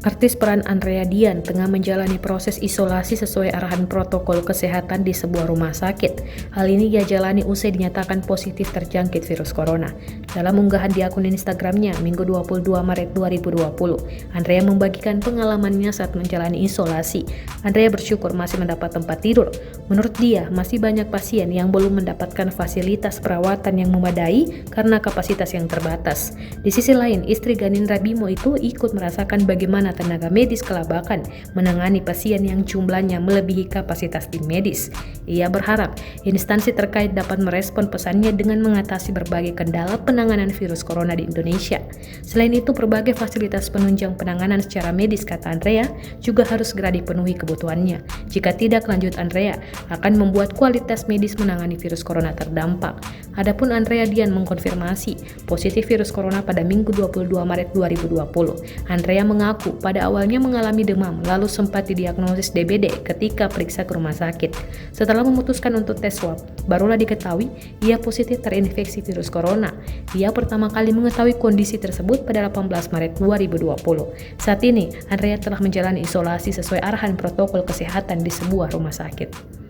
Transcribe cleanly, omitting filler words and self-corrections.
Artis peran Andrea Dian tengah menjalani proses isolasi sesuai arahan protokol kesehatan di sebuah rumah sakit. Hal ini ia jalani usai dinyatakan positif terjangkit virus corona. Dalam unggahan di akun Instagramnya Minggu 22 Maret 2020, Andrea membagikan pengalamannya saat menjalani isolasi. Andrea bersyukur masih mendapat tempat tidur. Menurut dia, masih banyak pasien yang belum mendapatkan fasilitas perawatan yang memadai karena kapasitas yang terbatas. Di sisi lain, istri Ganindra Bimo itu ikut merasakan bagaimana tenaga medis kelabakan menangani pasien yang jumlahnya melebihi kapasitas tim medis. Ia berharap instansi terkait dapat merespon pesannya dengan mengatasi berbagai kendala penanganan virus corona di Indonesia. Selain itu, berbagai fasilitas penunjang penanganan secara medis, kata Andrea, juga harus segera dipenuhi kebutuhannya. Jika tidak, lanjut Andrea akan membuat kualitas medis menangani virus corona terdampak. Adapun Andrea Dian mengkonfirmasi positif virus corona pada Minggu 22 Maret 2020. Andrea mengaku pada awalnya mengalami demam, lalu sempat didiagnosis DBD ketika periksa ke rumah sakit. Setelah memutuskan untuk tes swab, barulah diketahui ia positif terinfeksi virus corona. Ia pertama kali mengetahui kondisi tersebut pada 18 Maret 2020. Saat ini, Andrea telah menjalani isolasi sesuai arahan protokol kesehatan di sebuah rumah sakit.